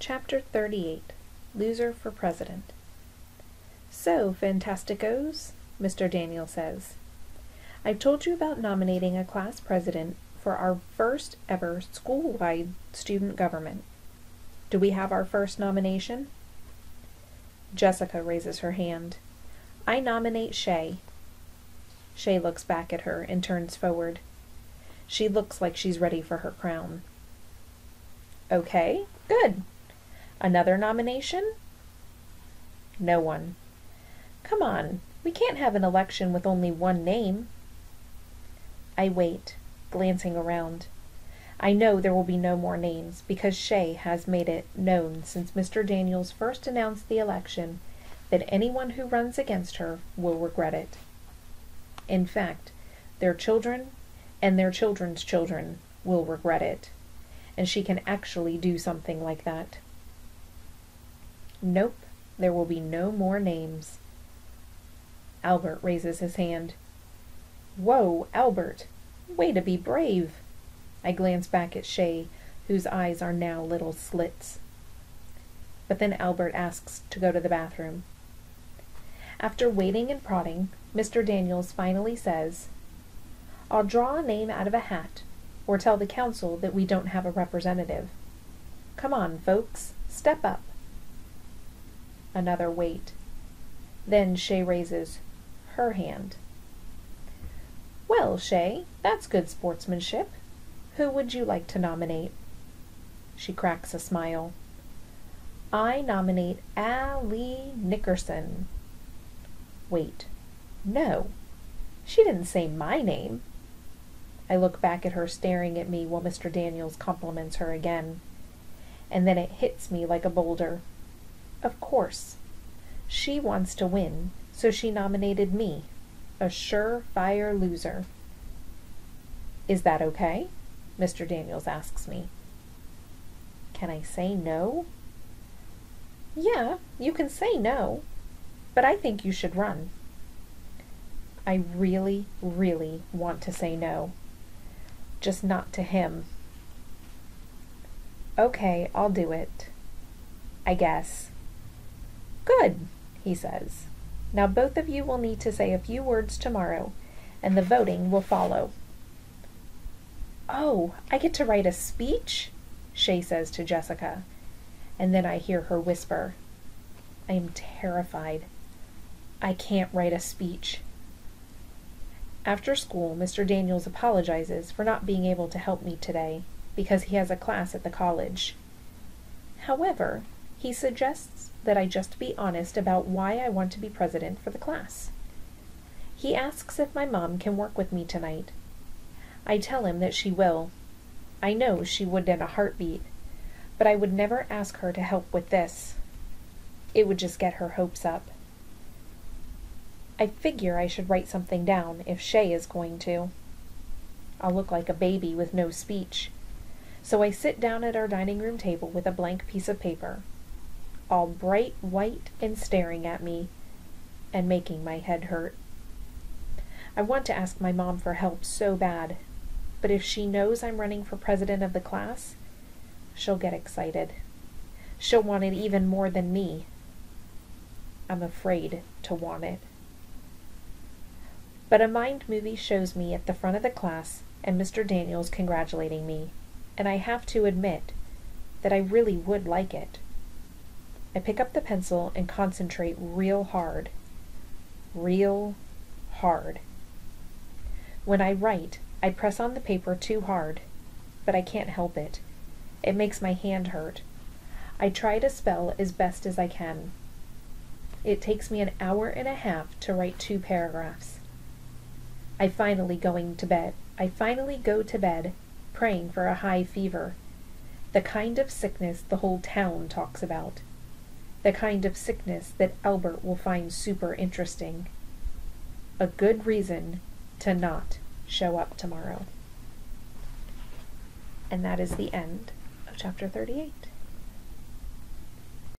Chapter 38, Loser for President. "So, Fantasticos," Mr. Daniel says, "I've told you about nominating a class president for our first ever school-wide student government. Do we have our first nomination?" Jessica raises her hand. "I nominate Shay." Shay looks back at her and turns forward. She looks like she's ready for her crown. "Okay, good. Another nomination?" No one. "Come on, we can't have an election with only one name." I wait, glancing around. I know there will be no more names because Shay has made it known since Mr. Daniels first announced the election that anyone who runs against her will regret it. In fact, their children and their children's children will regret it, and she can actually do something like that. Nope, there will be no more names. Albert raises his hand. "Whoa, Albert! Way to be brave!" I glance back at Shay, whose eyes are now little slits. But then Albert asks to go to the bathroom. After waiting and prodding, Mr. Daniels finally says, "I'll draw a name out of a hat, or tell the council that we don't have a representative. Come on, folks, step up." Another wait. Then Shay raises her hand. "Well, Shay, that's good sportsmanship. Who would you like to nominate?" She cracks a smile. "I nominate Allie Nickerson." Wait. No. She didn't say my name. I look back at her staring at me while Mr. Daniels compliments her again. And then it hits me like a boulder. Of course. She wants to win, so she nominated me, a surefire loser. "Is that okay?" Mr. Daniels asks me. Can I say no? "Yeah, you can say no, but I think you should run." I really, really want to say no. Just not to him. "Okay, I'll do it. I guess." "Good," he says. "Now both of you will need to say a few words tomorrow, and the voting will follow." "Oh, I get to write a speech?" Shay says to Jessica, and then I hear her whisper. I am terrified. I can't write a speech. After school, Mr. Daniels apologizes for not being able to help me today because he has a class at the college. However, he suggests that I just be honest about why I want to be president for the class. He asks if my mom can work with me tonight. I tell him that she will. I know she would in a heartbeat, but I would never ask her to help with this. It would just get her hopes up. I figure I should write something down if Shay is going to. I'll look like a baby with no speech. So I sit down at our dining room table with a blank piece of paper, all bright white and staring at me and making my head hurt. I want to ask my mom for help so bad, but if she knows I'm running for president of the class, she'll get excited. She'll want it even more than me. I'm afraid to want it. But a mind movie shows me at the front of the class and Mr. Daniels congratulating me, and I have to admit that I really would like it. I pick up the pencil and concentrate real hard. Real hard. When I write, I press on the paper too hard, but I can't help it. It makes my hand hurt. I try to spell as best as I can. It takes me an hour and a half to write 2 paragraphs. I finally go to bed praying for a high fever, the kind of sickness the whole town talks about, the kind of sickness that Albert will find super interesting. A good reason to not show up tomorrow. And that is the end of chapter 38.